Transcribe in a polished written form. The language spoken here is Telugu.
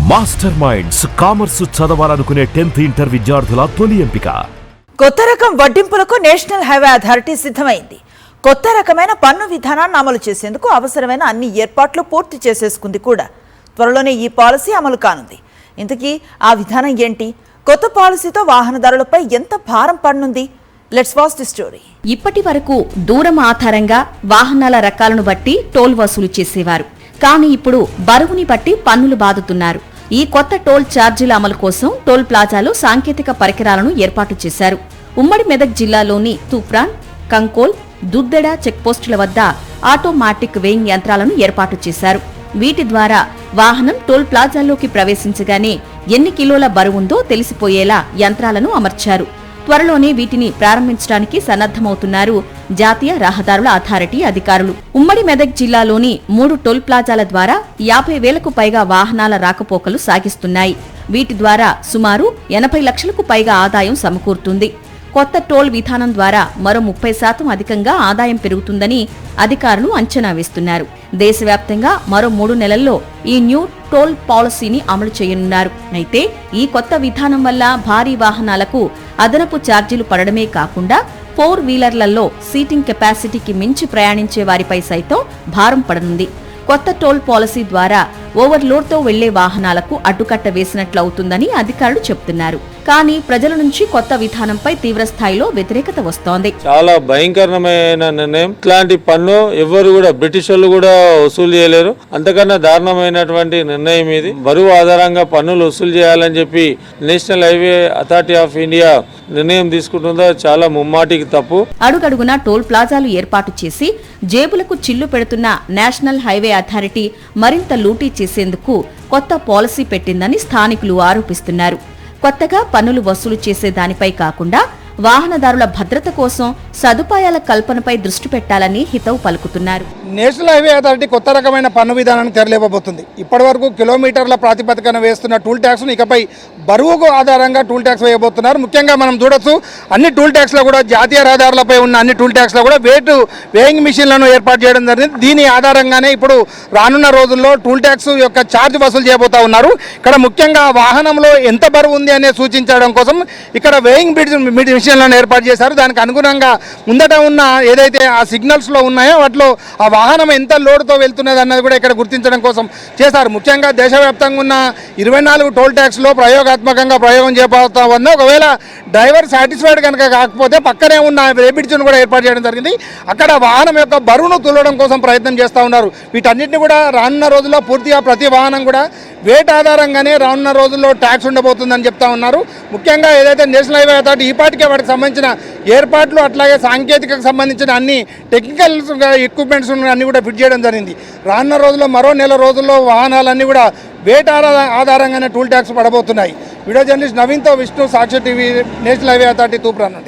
మాస్టర్ మైండ్స్ కామర్స్ చదవాలనుకునే 10th ఇంటర్ విద్యార్థుల తొలి ఎంపిక. కొత్త రకం వడ్డింపులకు నేషనల్ హైవే అథారిటీ సిద్ధమైంది. కొత్త రకమైన పన్ను విధానాన్ని అమలు చేసేందుకు అవసరమైన అన్ని ఏర్పాట్లు పూర్తి చేసేసుకుంది కూడా. త్వరలోనే ఈ పాలసీ అమలు కానుంది. ఇంతకీ ఆ విధానం ఏంటి? కొత్త పాలసీతో వాహనదారులపై ఎంత భారం పడనుంది? Let's watch the story. ఇప్పటి వరకు దూరం ఆధారంగా వాహనాల రకాలను బట్టి టోల్ వసూలు చేసేవారు. కానీ ఇప్పుడు బరువుని బట్టి పన్నులు బాదుతున్నారు. ఈ కొత్త టోల్ ఛార్జీల అమలు కోసం టోల్ ప్లాజాలో సాంకేతిక పరికరాలను ఏర్పాటు చేశారు. ఉమ్మడి మెదక్ జిల్లాలోని తూప్రాన్, కంకోల్, దుద్దెడ చెక్పోస్టుల వద్ద ఆటోమాటిక్ వేయింగ్ యంత్రాలను ఏర్పాటు చేశారు. వీటి ద్వారా వాహనం టోల్ ప్లాజాల్లోకి ప్రవేశించగానే ఎన్ని కిలోల బరువుందో తెలిసిపోయేలా యంత్రాలను అమర్చారు. త్వరలోనే వీటిని ప్రారంభించడానికి సన్నద్దమవుతున్నారు జాతీయ రహదారుల అథారిటీ అధికారులు. ఉమ్మడి మెదక్ జిల్లాలోని 3 టోల్ ప్లాజాల ద్వారా 50,000కు పైగా వాహనాల రాకపోకలు సాగిస్తున్నాయి. వీటి ద్వారా సుమారు 80 లక్షలకు పైగా ఆదాయం సమకూరుతుంది. కొత్త టోల్ విధానం ద్వారా మరో 30% అధికంగా ఆదాయం పెరుగుతుందని అధికారులు అంచనా వేస్తున్నారు. దేశవ్యాప్తంగా మరో 3 నెలల్లో ఈ న్యూ టోల్ పాలసీని అమలు చేయనున్నారు. అయితే ఈ కొత్త విధానం వల్ల భారీ వాహనాలకు అదనపు ఛార్జీలు పడడమే కాకుండా 4 వీలర్లలో సీటింగ్ కెపాసిటీకి మించి ప్రయాణించే వారిపై సైతం భారం పడనుంది. కొత్త టోల్ పాలసీ ద్వారా ఓవర్లోడ్తో వెళ్లే వాహనాలకు అడ్డుకట్ట వేసినట్లు అవుతుందని అధికారులు చెబుతున్నారు. కానీ ప్రజల నుంచి కొత్త విధానంపై తీవ్ర స్థాయిలో వ్యతిరేకత వస్తోంది. చాలా భయంకరమైన నిర్ణయం. ఇట్లాంటి పన్ను ఎవరు కూడా బ్రిటిష్ వాళ్ళు కూడా వసూలు చేయలేరు. అంతకన్నా దారుణమైనటువంటి నిర్ణయం ఇది. బరువు ఆధారంగా పన్నులు వసూలు చేయాలని చెప్పి national highway authority of India నిర్ణయం తీసుకుంటుందో చాలా ముమ్మాటికి తప్పు. అడుగడుగునా టోల్ ప్లాజాలు ఏర్పాటు చేసి జేబులకు చిల్లు పెడుతున్న నేషనల్ హైవే అథారిటీ మరింత లూటీ చేసేందుకు కొత్త పాలసీ పెట్టిందని స్థానికులు ఆరోపిస్తున్నారు. కొత్తగా పన్నులు వసూలు చేసే దానిపై కాకుండా వాహనదారుల భద్రత కోసం సదుపాయాల కల్పనపై దృష్టి పెట్టాలని హితవు పలుకుతున్నారు. నేషనల్ హైవే అథారిటీ కొత్త రకమైన పన్ను విధానాన్ని తెరలేపబోతుంది. ఇప్పటివరకు కిలోమీటర్ల ప్రాతిపదికన వేస్తున్న టూల్ ట్యాక్స్ను ఇకపై బరువుకు ఆధారంగా టూల్ ట్యాక్స్ వేయబోతున్నారు. ముఖ్యంగా మనం చూడొచ్చు, అన్ని టూల్ ట్యాక్స్లో కూడా జాతీయ రహదారులపై ఉన్న అన్ని టూల్ ట్యాక్స్లో కూడా వేయింగ్ మిషన్లను ఏర్పాటు చేయడం జరిగింది. దీని ఆధారంగానే ఇప్పుడు రానున్న రోజుల్లో టూల్ ట్యాక్స్ యొక్క ఛార్జ్ వసూలు చేయబోతా ఉన్నారు. ఇక్కడ ముఖ్యంగా వాహనంలో ఎంత బరువు ఉంది అనేది సూచించడం కోసం ఇక్కడ వేయింగ్ మిషన్లను ఏర్పాటు చేశారు. దానికి అనుగుణంగా ముందట ఉన్న ఏదైతే ఆ సిగ్నల్స్లో ఉన్నాయో వాటిలో ఆ వాహనం ఎంత లోడ్తో వెళ్తున్నది అన్నది కూడా ఇక్కడ గుర్తించడం కోసం చేశారు. ముఖ్యంగా దేశవ్యాప్తంగా ఉన్న 24 టోల్ ట్యాక్స్లో ప్రయోగాత్మకంగా ప్రయోగం చేయబోతా ఉంది. ఒకవేళ డ్రైవర్ సాటిస్ఫైడ్ కనుక కాకపోతే పక్కనే ఉన్న రేపిడ్స్ను కూడా ఏర్పాటు చేయడం జరిగింది. అక్కడ వాహనం యొక్క బరువును తులడం కోసం ప్రయత్నం చేస్తూ ఉన్నారు. వీటన్నిటిని కూడా రానున్న రోజుల్లో పూర్తిగా ప్రతి వాహనం కూడా వెయిట్ ఆధారంగానే రానున్న రోజుల్లో ట్యాక్స్ ఉండబోతుందని చెప్తా ఉన్నారు. ముఖ్యంగా ఏదైతే నేషనల్ హైవే అథారిటీ ఈపాటికే వాటికి సంబంధించిన ఏర్పాట్లు అట్లాగే సాంకేతికకు సంబంధించిన అన్ని టెక్నికల్ ఎక్విప్మెంట్స్ అన్ని కూడా ఫిట్ చేయడం జరిగింది. రానున్న రోజుల్లో మరో నెల రోజుల్లో వాహనాలన్నీ కూడా వెయిట్ ఆధారంగానే టూల్ ట్యాక్స్ పడబోతున్నాయి. వీడియో జర్నలిస్ట్ నవీన్తో Vishnu, Sakshi TV, national highway authority Toopran నుండి.